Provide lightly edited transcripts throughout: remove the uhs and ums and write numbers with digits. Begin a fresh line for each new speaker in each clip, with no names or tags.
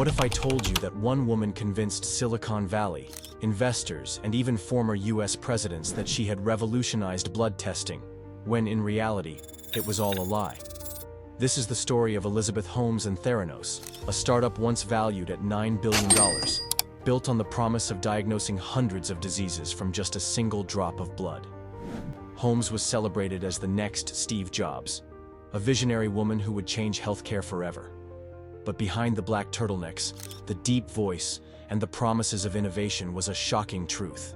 What if I told you that one woman convinced Silicon Valley, investors, and even former US presidents that she had revolutionized blood testing, when in reality, it was all a lie? This is the story of Elizabeth Holmes and Theranos, a startup once valued at $9 billion, built on the promise of diagnosing hundreds of diseases from just a single drop of blood. Holmes was celebrated as the next Steve Jobs, a visionary woman who would change healthcare forever. But behind the black turtlenecks, the deep voice, and the promises of innovation was a shocking truth.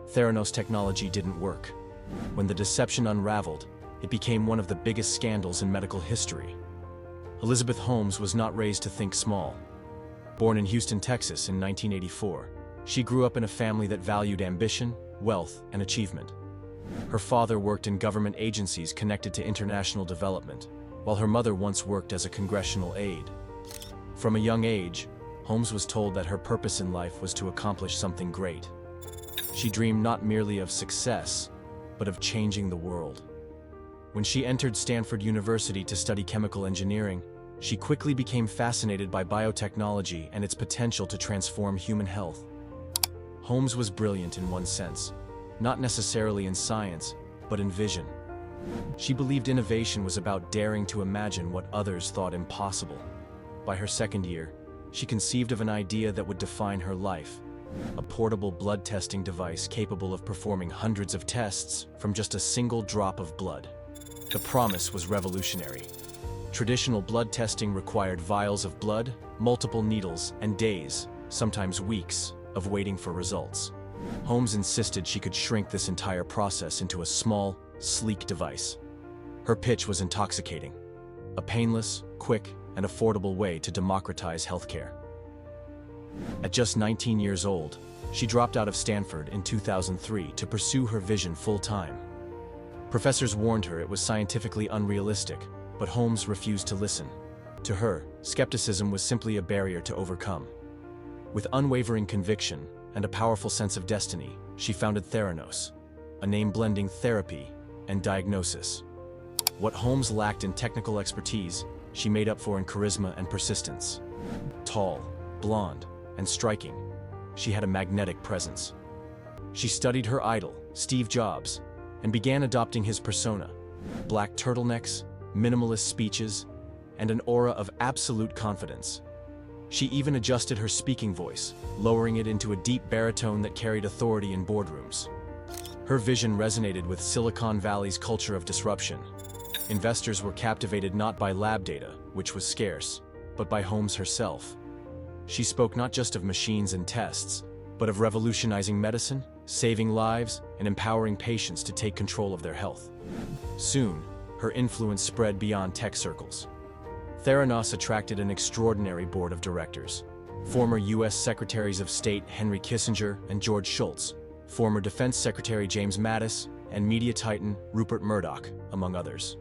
Theranos technology didn't work. When the deception unraveled, it became one of the biggest scandals in medical history. Elizabeth Holmes was not raised to think small. Born in Houston, Texas in 1984, she grew up in a family that valued ambition, wealth, and achievement. Her father worked in government agencies connected to international development, while her mother once worked as a congressional aide. From a young age, Holmes was told that her purpose in life was to accomplish something great. She dreamed not merely of success, but of changing the world. When she entered Stanford University to study chemical engineering, she quickly became fascinated by biotechnology and its potential to transform human health. Holmes was brilliant in one sense, not necessarily in science, but in vision. She believed innovation was about daring to imagine what others thought impossible. By her second year, she conceived of an idea that would define her life: a portable blood testing device capable of performing hundreds of tests from just a single drop of blood. The promise was revolutionary. Traditional blood testing required vials of blood, multiple needles, and days, sometimes weeks, of waiting for results. Holmes insisted she could shrink this entire process into a small, sleek device. Her pitch was intoxicating: a painless, quick, and affordable way to democratize healthcare. At just 19 years old, she dropped out of Stanford in 2003 to pursue her vision full-time. Professors warned her it was scientifically unrealistic, but Holmes refused to listen. To her, skepticism was simply a barrier to overcome. With unwavering conviction and a powerful sense of destiny, she founded Theranos, a name blending therapy and diagnosis. What Holmes lacked in technical expertise, she made up for in charisma and persistence. Tall, blonde, and striking, she had a magnetic presence. She studied her idol, Steve Jobs, and began adopting his persona: black turtlenecks, minimalist speeches, and an aura of absolute confidence. She even adjusted her speaking voice, lowering it into a deep baritone that carried authority in boardrooms. Her vision resonated with Silicon Valley's culture of disruption. Investors were captivated not by lab data, which was scarce, but by Holmes herself. She spoke not just of machines and tests, but of revolutionizing medicine, saving lives, and empowering patients to take control of their health. Soon, her influence spread beyond tech circles. Theranos attracted an extraordinary board of directors: former US Secretaries of State Henry Kissinger and George Shultz, former Defense Secretary James Mattis, and media titan Rupert Murdoch, among others.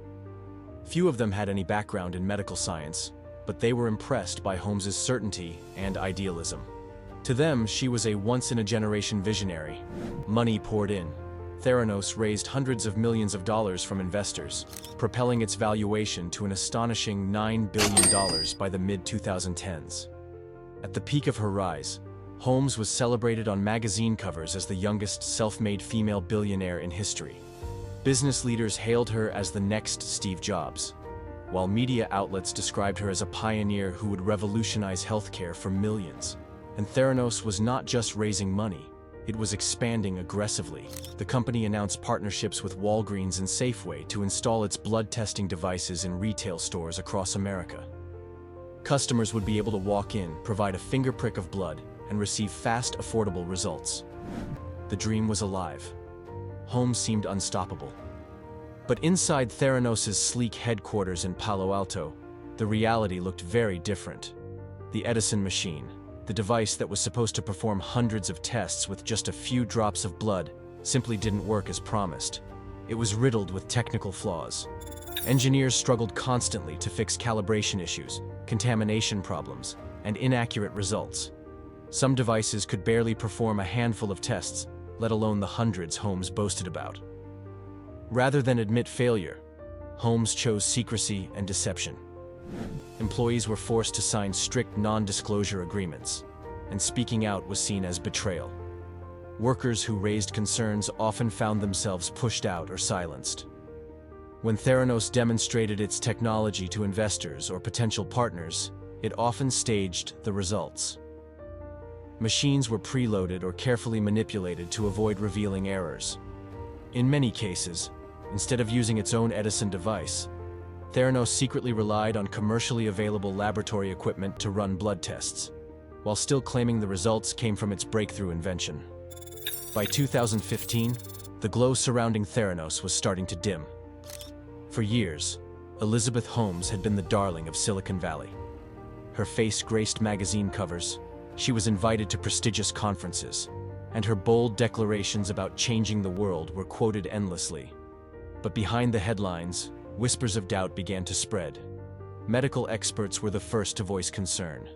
Few of them had any background in medical science, but they were impressed by Holmes's certainty and idealism. To them, she was a once-in-a-generation visionary. Money poured in. Theranos raised hundreds of millions of dollars from investors, propelling its valuation to an astonishing $9 billion by the mid-2010s. At the peak of her rise, Holmes was celebrated on magazine covers as the youngest self-made female billionaire in history. Business leaders hailed her as the next Steve Jobs, while media outlets described her as a pioneer who would revolutionize healthcare for millions. And Theranos was not just raising money, it was expanding aggressively. The company announced partnerships with Walgreens and Safeway to install its blood testing devices in retail stores across America. Customers would be able to walk in, provide a finger prick of blood, and receive fast, affordable results. The dream was alive. Holmes seemed unstoppable. But inside Theranos' sleek headquarters in Palo Alto, the reality looked very different. The Edison machine, the device that was supposed to perform hundreds of tests with just a few drops of blood, simply didn't work as promised. It was riddled with technical flaws. Engineers struggled constantly to fix calibration issues, contamination problems, and inaccurate results. Some devices could barely perform a handful of tests, let alone the hundreds Holmes boasted about. Rather than admit failure, Holmes chose secrecy and deception. Employees were forced to sign strict non-disclosure agreements, and speaking out was seen as betrayal. Workers who raised concerns often found themselves pushed out or silenced. When Theranos demonstrated its technology to investors or potential partners, it often staged the results. Machines were preloaded or carefully manipulated to avoid revealing errors. In many cases, instead of using its own Edison device, Theranos secretly relied on commercially available laboratory equipment to run blood tests, while still claiming the results came from its breakthrough invention. By 2015, the glow surrounding Theranos was starting to dim. For years, Elizabeth Holmes had been the darling of Silicon Valley. Her face graced magazine covers, she was invited to prestigious conferences, and her bold declarations about changing the world were quoted endlessly. But behind the headlines, whispers of doubt began to spread. Medical experts were the first to voice concern.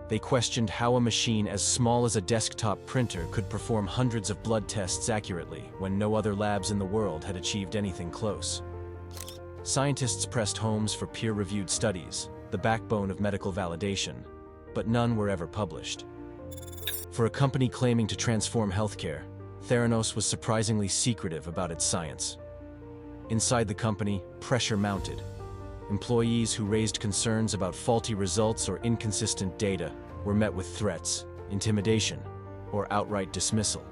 They questioned how a machine as small as a desktop printer could perform hundreds of blood tests accurately when no other labs in the world had achieved anything close. Scientists pressed Holmes for peer-reviewed studies, the backbone of medical validation, but none were ever published. For a company claiming to transform healthcare, Theranos was surprisingly secretive about its science. Inside the company, pressure mounted. Employees who raised concerns about faulty results or inconsistent data were met with threats, intimidation, or outright dismissal.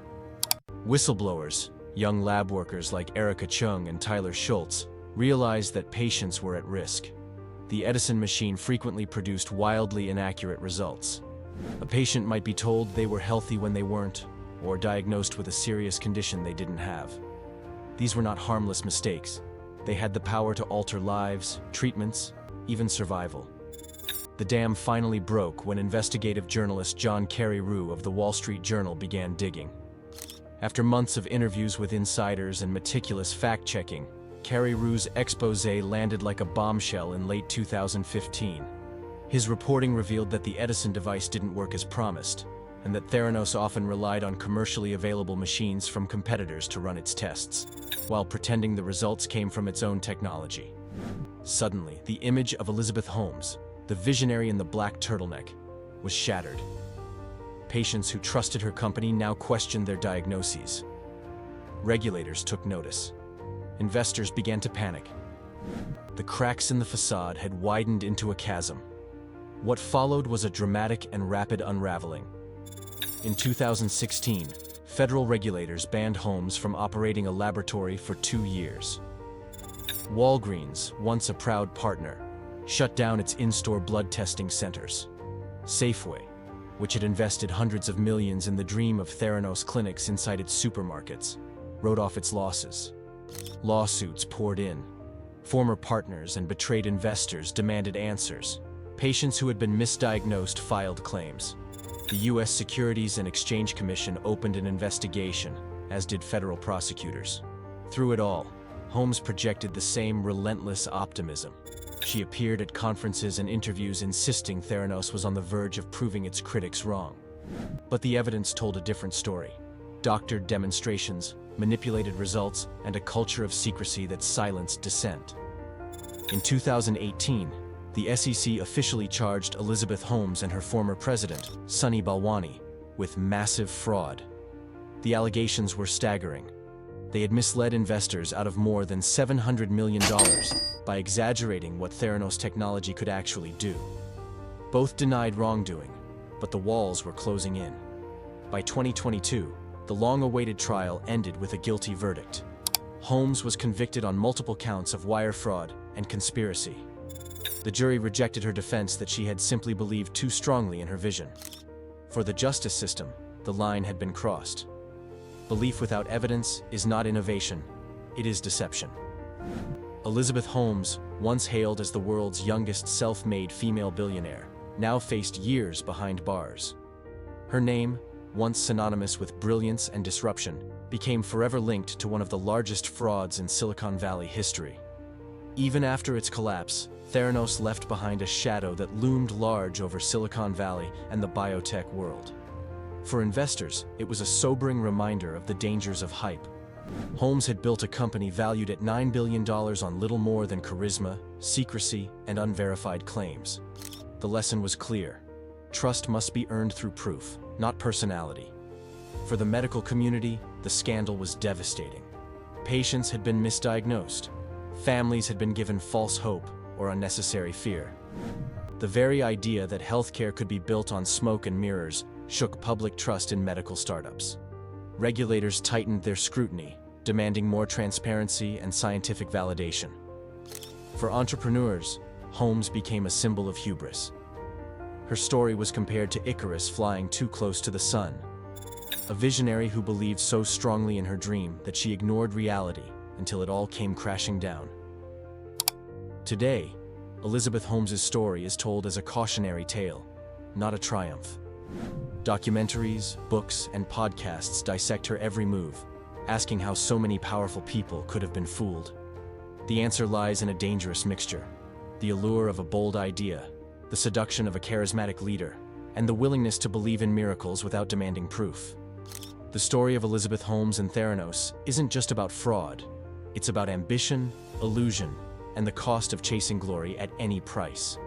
Whistleblowers, young lab workers like Erica Chung and Tyler Schultz, realized that patients were at risk. The Edison machine frequently produced wildly inaccurate results. A patient might be told they were healthy when they weren't, or diagnosed with a serious condition they didn't have. These were not harmless mistakes. They had the power to alter lives, treatments, even survival. The dam finally broke when investigative journalist John Carreyrou of the Wall Street Journal began digging. After months of interviews with insiders and meticulous fact-checking, Carreyrou's exposé landed like a bombshell in late 2015. His reporting revealed that the Edison device didn't work as promised, and that Theranos often relied on commercially available machines from competitors to run its tests, while pretending the results came from its own technology. Suddenly, the image of Elizabeth Holmes, the visionary in the black turtleneck, was shattered. Patients who trusted her company now questioned their diagnoses. Regulators took notice. Investors began to panic. The cracks in the facade had widened into a chasm. What followed was a dramatic and rapid unraveling. In 2016, federal regulators banned Holmes from operating a laboratory for 2 years. Walgreens, once a proud partner, shut down its in-store blood testing centers. Safeway, which had invested hundreds of millions in the dream of Theranos clinics inside its supermarkets, wrote off its losses. Lawsuits poured in. Former partners and betrayed investors demanded answers. Patients who had been misdiagnosed filed claims. The U.S. Securities and Exchange Commission opened an investigation, as did federal prosecutors. Through it all, Holmes projected the same relentless optimism. She appeared at conferences and interviews insisting Theranos was on the verge of proving its critics wrong. But the evidence told a different story. Doctored demonstrations, manipulated results, and a culture of secrecy that silenced dissent. In 2018, the SEC officially charged Elizabeth Holmes and her former president, Sunny Balwani, with massive fraud. The allegations were staggering. They had misled investors out of more than $700 million by exaggerating what Theranos technology could actually do. Both denied wrongdoing, but the walls were closing in. By 2022, the long-awaited trial ended with a guilty verdict. Holmes was convicted on multiple counts of wire fraud and conspiracy. The jury rejected her defense that she had simply believed too strongly in her vision. For the justice system, the line had been crossed. Belief without evidence is not innovation, it is deception. Elizabeth Holmes, once hailed as the world's youngest self-made female billionaire, now faced years behind bars. Her name, once synonymous with brilliance and disruption, became forever linked to one of the largest frauds in Silicon Valley history. Even after its collapse, Theranos left behind a shadow that loomed large over Silicon Valley and the biotech world. For investors, it was a sobering reminder of the dangers of hype. Holmes had built a company valued at $9 billion on little more than charisma, secrecy, and unverified claims. The lesson was clear. Trust must be earned through proof, not personality. For the medical community, the scandal was devastating. Patients had been misdiagnosed. Families had been given false hope or unnecessary fear. The very idea that healthcare could be built on smoke and mirrors shook public trust in medical startups. Regulators tightened their scrutiny, demanding more transparency and scientific validation. For entrepreneurs, Holmes became a symbol of hubris. Her story was compared to Icarus flying too close to the sun, a visionary who believed so strongly in her dream that she ignored reality until it all came crashing down. Today, Elizabeth Holmes's story is told as a cautionary tale, not a triumph. Documentaries, books, and podcasts dissect her every move, asking how so many powerful people could have been fooled. The answer lies in a dangerous mixture: the allure of a bold idea, the seduction of a charismatic leader, and the willingness to believe in miracles without demanding proof. The story of Elizabeth Holmes and Theranos isn't just about fraud. It's about ambition, illusion, and the cost of chasing glory at any price.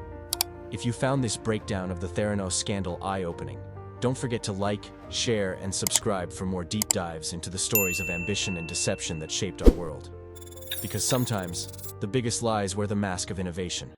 If you found this breakdown of the Theranos scandal eye-opening, don't forget to like, share, and subscribe for more deep dives into the stories of ambition and deception that shaped our world. Because sometimes, the biggest lies wear the mask of innovation.